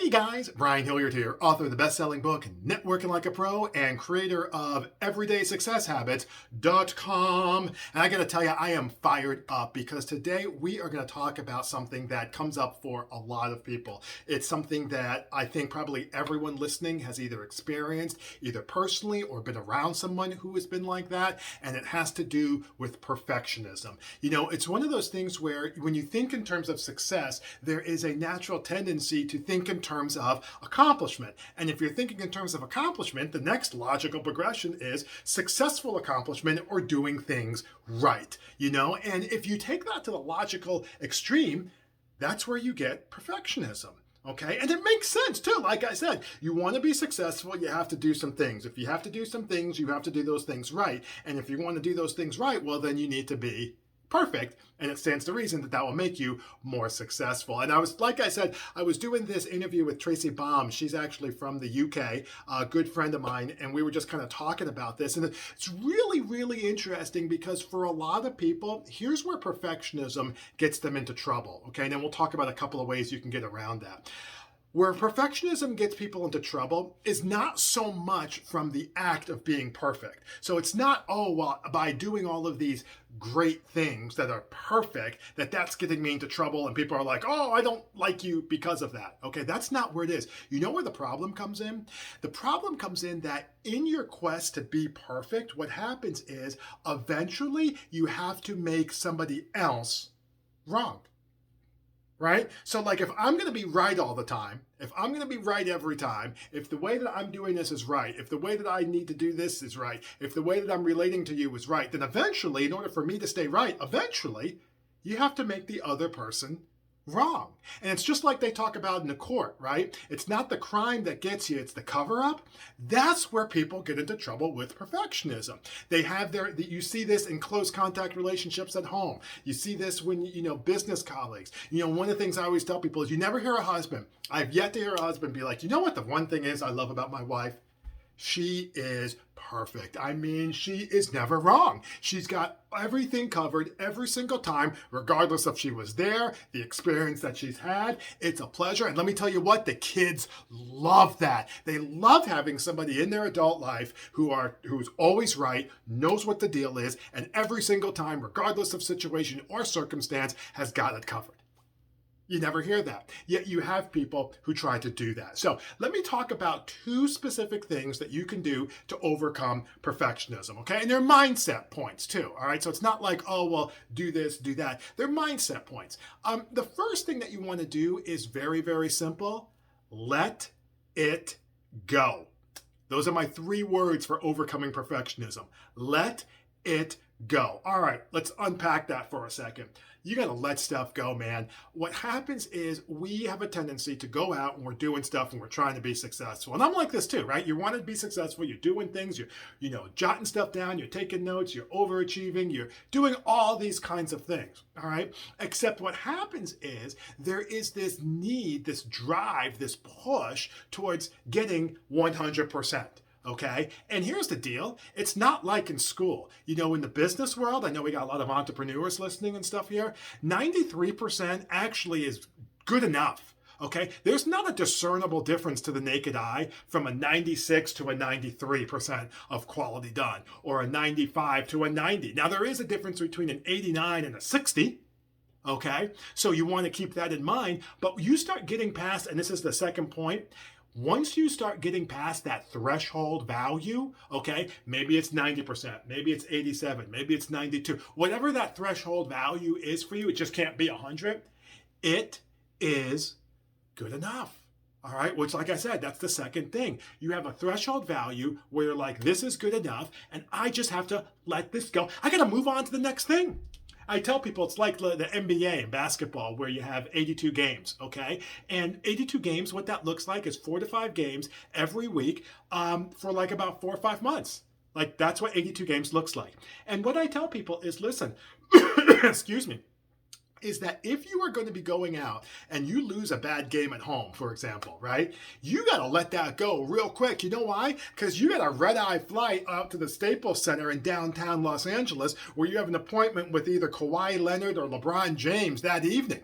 Hey guys, Brian Hilliard here, author of the best-selling book, Networking Like a Pro, and creator of EverydaySuccessHabits.com. And I gotta tell you, I am fired up because today we are gonna talk about something that comes up for a lot of people. It's something that I think probably everyone listening has either experienced, either personally or been around someone who has been like that, and it has to do with perfectionism. You know, it's one of those things where when you think in terms of success, there is a natural tendency to think in terms of accomplishment. And if you're thinking in terms of accomplishment, the next logical progression is successful accomplishment or doing things right, you know? And if you take that to the logical extreme, that's where you get perfectionism. Okay, and it makes sense too. Like I said, you want to be successful, you have to do some things. If you have to do some things, you have to do those things right. And if you want to do those things right, well, then you need to be perfect, and it stands to reason that that will make you more successful. And I was doing this interview with Tracy Baum. She's actually from the UK, a good friend of mine, and we were just kind of talking about this. And it's really, really interesting because for a lot of people, here's where perfectionism gets them into trouble. Okay, and then we'll talk about a couple of ways you can get around that. Where perfectionism gets people into trouble is not so much from the act of being perfect. So it's not, oh, well, by doing all of these great things that are perfect, that's getting me into trouble and people are like, oh, I don't like you because of that. Okay, that's not where it is. You know where the problem comes in? The problem comes in that in your quest to be perfect, what happens is eventually you have to make somebody else wrong. Right? So like if I'm going to be right all the time, if I'm going to be right every time, if the way that I'm doing this is right, if the way that I need to do this is right, if the way that I'm relating to you is right, then eventually, in order for me to stay right, eventually you have to make the other person wrong. And it's just like they talk about in the court, right? It's not the crime that gets you, it's the cover-up. That's where people get into trouble with perfectionism. They have you see this in close contact relationships at home. You see this when, business colleagues. One of the things I always tell people is you never hear a husband. I've yet to hear a husband be like, you know what the one thing is I love about my wife? She is perfect. I mean, she is never wrong. She's got everything covered every single time, regardless if she was there, the experience that she's had. It's a pleasure. And let me tell you what, the kids love that. They love having somebody in their adult life who's always right, knows what the deal is, and every single time, regardless of situation or circumstance, has got it covered. You never hear that. Yet you have people who try to do that. So let me talk about two specific things that you can do to overcome perfectionism, okay? And they're mindset points too, all right? So it's not like, oh, well, do this, do that. They're mindset points. The first thing that you want to do is very, very simple. Let it go. Those are my 3 words for overcoming perfectionism. Let it go. All right, let's unpack that for a second. You got to let stuff go, man. What happens is we have a tendency to go out and we're doing stuff and we're trying to be successful. And I'm like this too, right? You want to be successful. You're doing things. You're, jotting stuff down. You're taking notes. You're overachieving. You're doing all these kinds of things, all right? Except what happens is there is this need, this drive, this push towards getting 100%. Okay, and here's the deal. It's not like in school. In the business world, I know we got a lot of entrepreneurs listening and stuff here. 93% actually is good enough. Okay, there's not a discernible difference to the naked eye from a 96 to a 93% of quality done, or a 95 to a 90. Now, there is a difference between an 89 and a 60. Okay, so you want to keep that in mind, but you start getting past, and this is the second point, once you start getting past that threshold value, okay, maybe it's 90%, maybe it's 87, maybe it's 92, whatever that threshold value is for you, it just can't be 100, it is good enough. All right, which like I said, that's the second thing. You have a threshold value where you're like, this is good enough, and I just have to let this go. I got to move on to the next thing. I tell people it's like the NBA in basketball where you have 82 games, okay? And 82 games, what that looks like is 4 to 5 games every week for like about 4 or 5 months. Like that's what 82 games looks like. And what I tell people is, listen, excuse me, is that if you are going to be going out and you lose a bad game at home, for example, right? You got to let that go real quick. You know why? Because you got a red-eye flight out to the Staples Center in downtown Los Angeles where you have an appointment with either Kawhi Leonard or LeBron James that evening.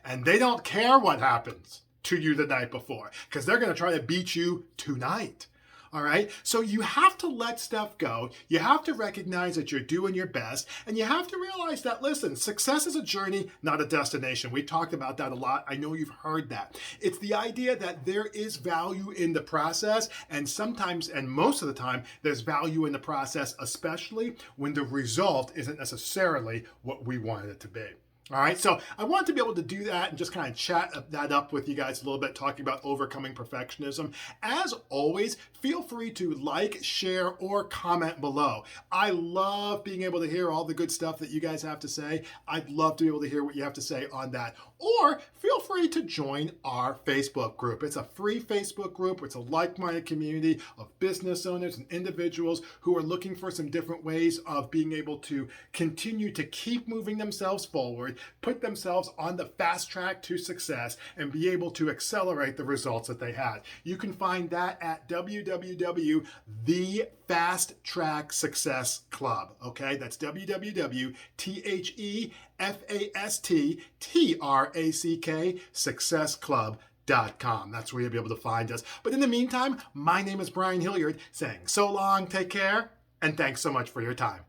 And they don't care what happens to you the night before because they're going to try to beat you tonight. All right. So you have to let stuff go. You have to recognize that you're doing your best. And you have to realize that, listen, success is a journey, not a destination. We talked about that a lot. I know you've heard that. It's the idea that there is value in the process. And sometimes, and most of the time, there's value in the process, especially when the result isn't necessarily what we wanted it to be. All right, so I want to be able to do that and just kind of chat that up with you guys a little bit, talking about overcoming perfectionism. As always, feel free to like, share, or comment below. I love being able to hear all the good stuff that you guys have to say. I'd love to be able to hear what you have to say on that. Or feel free to join our Facebook group. It's a free Facebook group. It's a like-minded community of business owners and individuals who are looking for some different ways of being able to continue to keep moving themselves forward, put themselves on the fast track to success, and be able to accelerate the results that they had. You can find that at www.thefasttracksuccessclub. Okay, that's www.thefasttrack successclub.com. That's where you'll be able to find us. But in the meantime, my name is Brian Hilliard saying so long, take care, and thanks so much for your time.